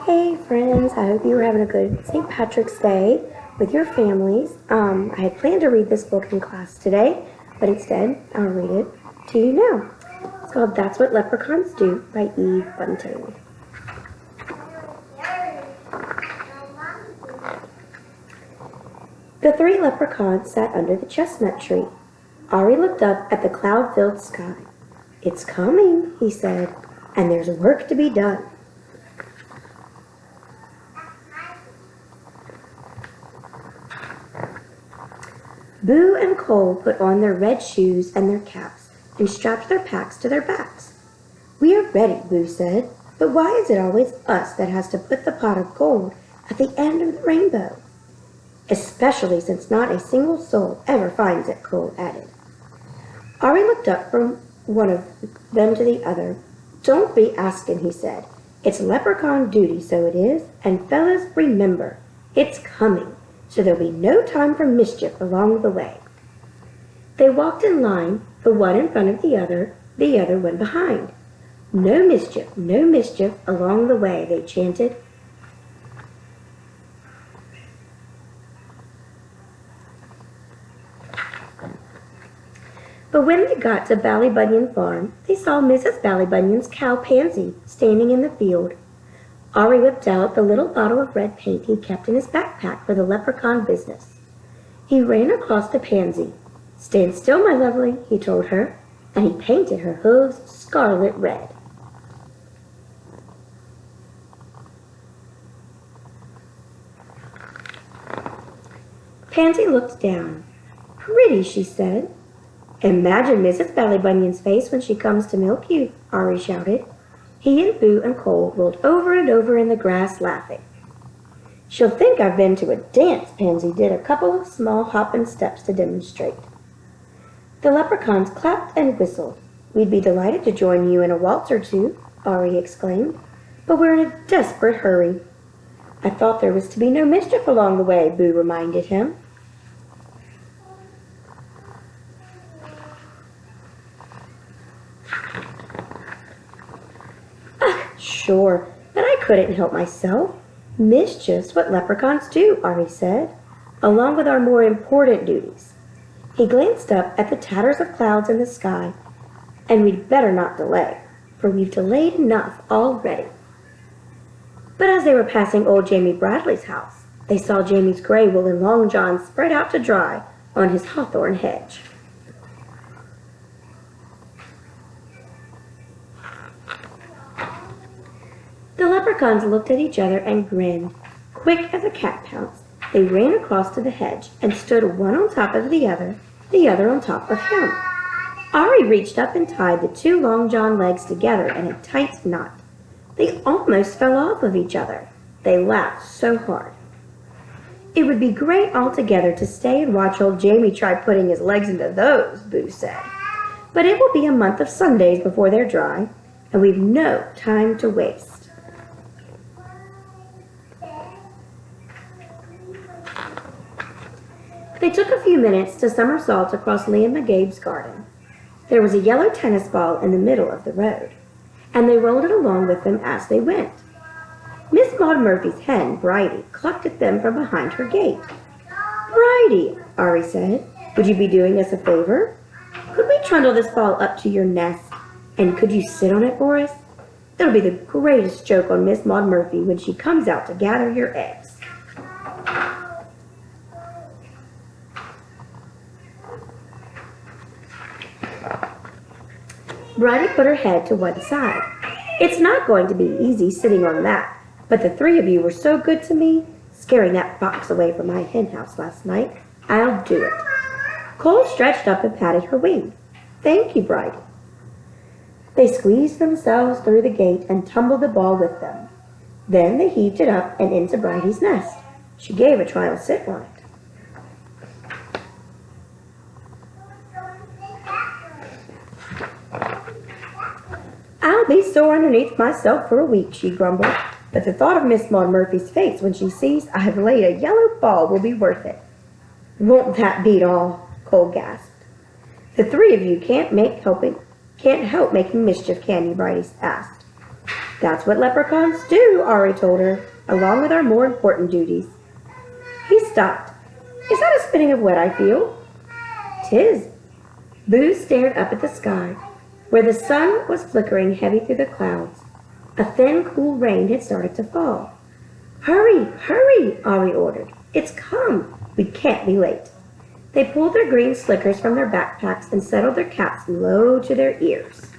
Hey friends, I hope you were having a good St. Patrick's Day with your families. I had planned to read this book in class today, but instead I'll read it to you now. It's called That's What Leprechauns Do by Eve Bunting. The three leprechauns sat under the chestnut tree. Ari looked up at the cloud-filled sky. "It's coming," he said, "and there's work to be done." Boo and Cole put on their red shoes and their caps and strapped their packs to their backs. "We are ready," Boo said, "but why is it always us that has to put the pot of gold at the end of the rainbow?" "Especially since not a single soul ever finds it," Cole added. Ari looked up from one of them to the other. "Don't be asking," he said. "It's leprechaun duty, so it is, and fellas, remember, it's coming. So there'll be no time for mischief along the way." They walked in line, the one in front of the other one behind. No mischief along the way," they chanted. But when they got to Ballybunion Farm, they saw Mrs. Ballybunion's cow Pansy standing in the field. Ari whipped out the little bottle of red paint he kept in his backpack for the leprechaun business. He ran across to Pansy. "Stand still, my lovely," he told her, and he painted her hooves scarlet red. Pansy looked down. "Pretty," she said. "Imagine Mrs. Ballybunion's face when she comes to milk you," Ari shouted. He and Boo and Cole rolled over and over in the grass laughing. "She'll think I've been to a dance." Pansy did a couple of small hopping steps to demonstrate. The leprechauns clapped and whistled. "We'd be delighted to join you in a waltz or two," Ari exclaimed, "but we're in a desperate hurry." "I thought there was to be no mischief along the way," Boo reminded him. "Sure, but I couldn't help myself. Mischief's what leprechauns do," Ari said, "along with our more important duties." He glanced up at the tatters of clouds in the sky, "and we'd better not delay, for we've delayed enough already." But as they were passing old Jamie Bradley's house, they saw Jamie's gray woolen long john spread out to dry on his hawthorn hedge. The leprechauns looked at each other and grinned. Quick as a cat pounce, they ran across to the hedge and stood one on top of the other on top of him. Ari reached up and tied the two long john legs together in a tight knot. They almost fell off of each other. They laughed so hard. "It would be great altogether to stay and watch old Jamie try putting his legs into those," Boo said. "But it will be a month of Sundays before they're dry, and we've no time to waste." They took a few minutes to somersault across Liam McGabe's garden. There was a yellow tennis ball in the middle of the road, and they rolled it along with them as they went. Miss Maud Murphy's hen, Bridie, clucked at them from behind her gate. "Bridie," Ari said, "would you be doing us a favor? Could we trundle this ball up to your nest, and could you sit on it for us? It'll be the greatest joke on Miss Maud Murphy when she comes out to gather your eggs." Bridie put her head to one side. "It's not going to be easy sitting on that, but the three of you were so good to me, scaring that fox away from my hen house last night. I'll do it." Cole stretched up and patted her wing. "Thank you, Bridie." They squeezed themselves through the gate and tumbled the ball with them. Then they heaved it up and into Bridie's nest. She gave a trial sit on it. "I'll be sore underneath myself for a week," she grumbled, "but the thought of Miss Maud Murphy's face when she sees I've laid a yellow ball will be worth it." "Won't that beat all?" Cole gasped. "The three of you can't help making mischief, can you?" Bridie asked. That's what leprechauns do, Ari told her, along with our more important duties. He stopped. Is that a spitting of wet I feel? 'Tis. Boo stared up at the sky, where the sun was flickering heavy through the clouds. A thin, cool rain had started to fall. Hurry, hurry, Ari ordered. It's come. We can't be late. They pulled their green slickers from their backpacks and settled their caps low to their ears.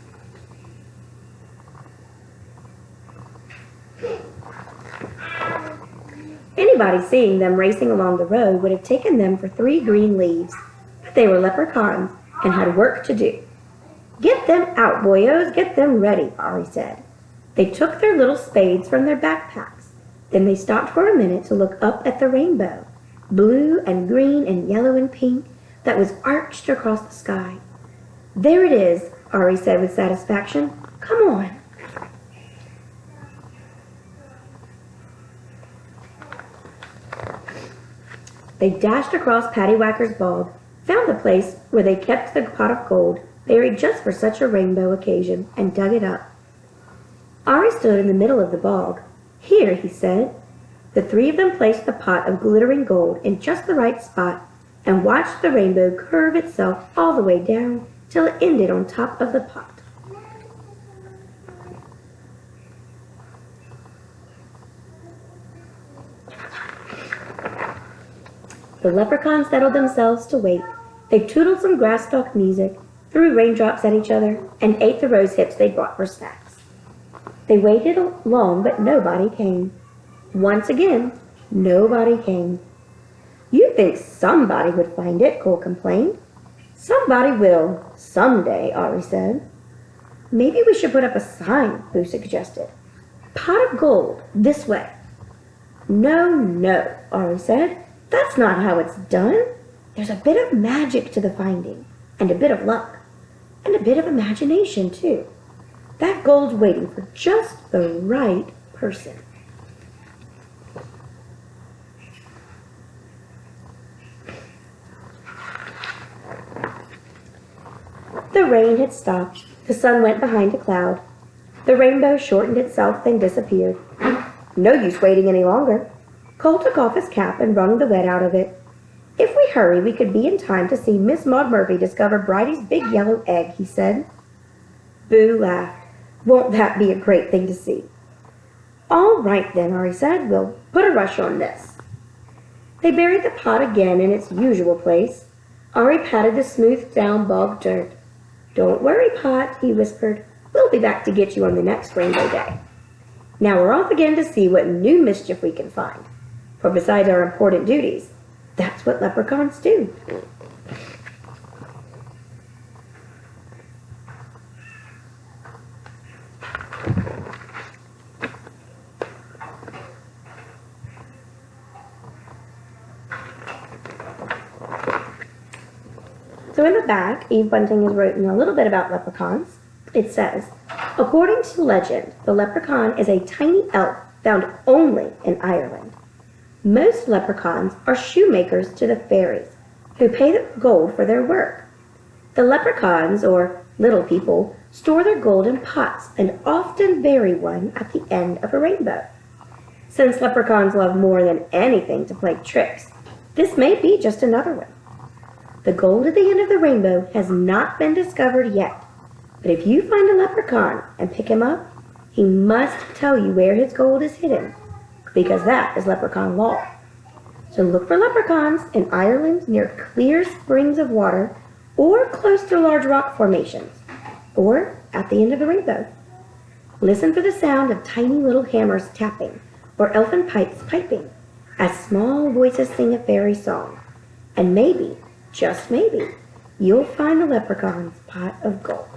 Anybody seeing them racing along the road would have taken them for 3 green leaves, but they were leprechauns and had work to do. Get them out, boyos, get them ready, Ari said. They took their little spades from their backpacks. Then they stopped for a minute to look up at the rainbow, blue and green and yellow and pink, that was arched across the sky. There it is, Ari said with satisfaction. Come on. They dashed across Pattywhacker's bog, found the place where they kept the pot of gold, buried just for such a rainbow occasion, and dug it up. Ari stood in the middle of the bog. Here, he said. The 3 of them placed the pot of glittering gold in just the right spot and watched the rainbow curve itself all the way down till it ended on top of the pot. The leprechauns settled themselves to wait. They tootled some grass-stalk music, threw raindrops at each other, and ate the rose hips they brought for snacks. They waited long, but nobody came. Once again, nobody came. You'd think somebody would find it, Cole complained. Somebody will, someday, Ari said. Maybe we should put up a sign, Boo suggested. Pot of gold, this way. No, Ari said. That's not how it's done. There's a bit of magic to the finding, and a bit of luck, and a bit of imagination, too. That gold's waiting for just the right person. The rain had stopped. The sun went behind a cloud. The rainbow shortened itself, then disappeared. No use waiting any longer. Cole took off his cap and wrung the wet out of it. If we hurry, we could be in time to see Miss Maud Murphy discover Bridie's big yellow egg, he said. Boo laughed. Won't that be a great thing to see? All right then, Ari said. We'll put a rush on this. They buried the pot again in its usual place. Ari patted the smoothed down bog dirt. Don't worry, Pot, he whispered. We'll be back to get you on the next rainbow day. Now we're off again to see what new mischief we can find. For besides our important duties, that's what leprechauns do. So in the back, Eve Bunting has written a little bit about leprechauns. It says, according to legend, the leprechaun is a tiny elf found only in Ireland. Most leprechauns are shoemakers to the fairies, who pay the gold for their work. The leprechauns, or little people, store their gold in pots and often bury one at the end of a rainbow. Since leprechauns love more than anything to play tricks, this may be just another one. The gold at the end of the rainbow has not been discovered yet, but if you find a leprechaun and pick him up, he must tell you where his gold is hidden, because that is leprechaun law. So look for leprechauns in Ireland near clear springs of water or close to large rock formations, or at the end of the rainbow. Listen for the sound of tiny little hammers tapping or elfin pipes piping as small voices sing a fairy song. And maybe, just maybe, you'll find the leprechaun's pot of gold.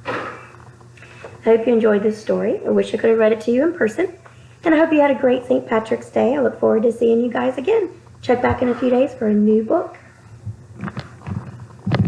I hope you enjoyed this story. I wish I could have read it to you in person. And I hope you had a great St. Patrick's Day. I look forward to seeing you guys again. Check back in a few days for a new book.